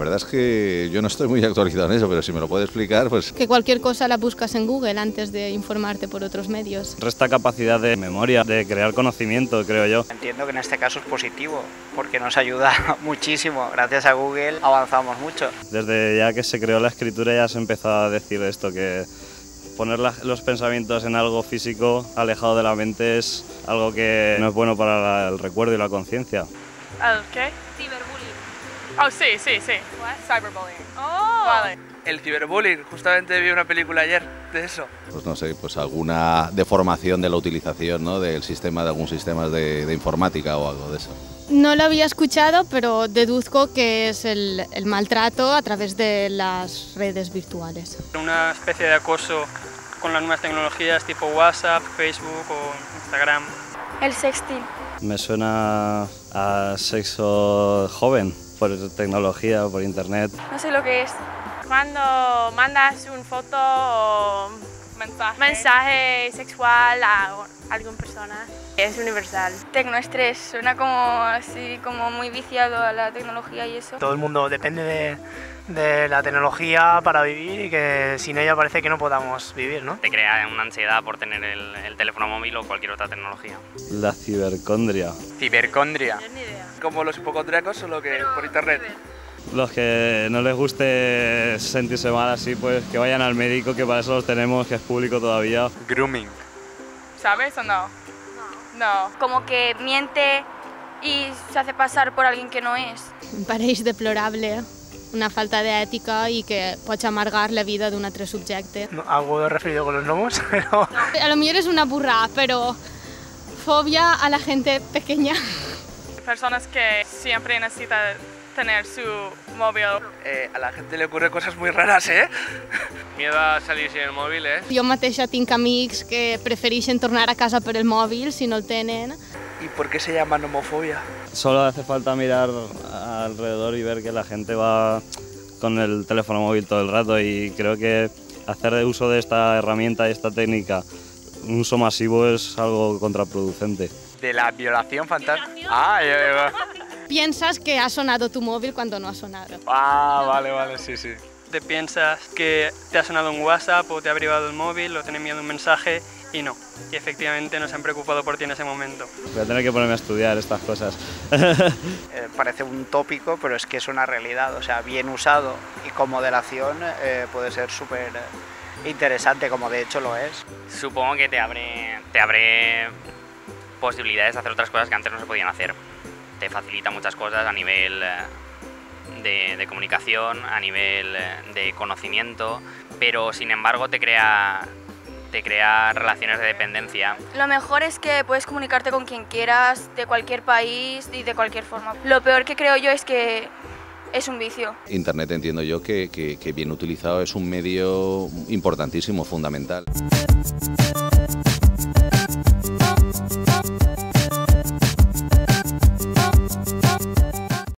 verdad es que yo no estoy muy actualizado en eso, pero si me lo puede explicar, pues... Que cualquier cosa la buscas en Google antes de informarte por otros medios. Resta capacidad de memoria, de crear conocimiento, creo yo. Entiendo que en este caso es positivo, porque nos ayuda muchísimo. Gracias a Google avanzamos mucho. Desde ya que se creó la escritura ya se empezó a decir esto, que poner los pensamientos en algo físico alejado de la mente es algo que no es bueno para el recuerdo y la conciencia. ¿El qué? Ciberbullying. Oh, sí. Cyberbullying. Oh. Vale. El ciberbullying, justamente vi una película ayer de eso. Pues no sé, pues alguna deformación de la utilización, ¿no?, del sistema, de algún sistema de informática o algo de eso. No lo había escuchado, pero deduzco que es el maltrato a través de las redes virtuales. Una especie de acoso con las nuevas tecnologías tipo WhatsApp, Facebook o Instagram. El sexting. Me suena a sexo joven, por tecnología, por internet. No sé lo que es. Cuando mandas una foto o mensaje sexual a alguna persona. Es universal. Tecnoestrés, suena como así, como muy viciado a la tecnología y eso. Todo el mundo depende de la tecnología para vivir y que sin ella parece que no podamos vivir, ¿no? Te crea una ansiedad por tener el teléfono móvil o cualquier otra tecnología. La cibercondria. Cibercondria. No, ni idea. Como los hipocondríacos, solo que por internet. Los que no les guste sentirse mal así, pues que vayan al médico, que para eso los tenemos, que es público todavía. Grooming. ¿Sabes o no? No. Como que miente y se hace pasar por alguien que no és. Me pareix deplorable, una falta d'ètica i que pots amargar la vida d'un altre subjecte. No, algo referido con los gnomos, pero... A lo mejor es una burrada, pero fobia a la gente pequeña. Personas que siempre necesitan tener su móvil. A la gente le ocurren cosas muy raras, ¿eh? Miedo a salir sin el móvil, ¿eh? Jo mateixa tinc amics que prefereixen tornar a casa per el mòbil si no el tenen. ¿Y por qué se llama nomofobia? Solo hace falta mirar alrededor y ver que la gente va con el teléfono móvil todo el rato, y creo que hacer uso de esta herramienta y esta técnica, un uso masivo, es algo contraproducente. De la violación fantástica. Piensas que ha sonado tu móvil cuando no ha sonado. Vale, sí. Te piensas que te ha sonado un WhatsApp o te ha privado el móvil o te han enviado un mensaje y no. Y efectivamente no se han preocupado por ti en ese momento. Voy a tener que ponerme a estudiar estas cosas. Parece un tópico, pero es que es una realidad. O sea, bien usado y con moderación puede ser súper interesante, como de hecho lo es. Supongo que te abre posibilidades de hacer otras cosas que antes no se podían hacer. Te facilita muchas cosas a nivel de comunicación, a nivel de conocimiento, pero sin embargo te crea relaciones de dependencia. Lo mejor es que puedes comunicarte con quien quieras, de cualquier país y de cualquier forma. Lo peor que creo yo es que es un vicio. Internet, entiendo yo que bien utilizado es un medio importantísimo, fundamental.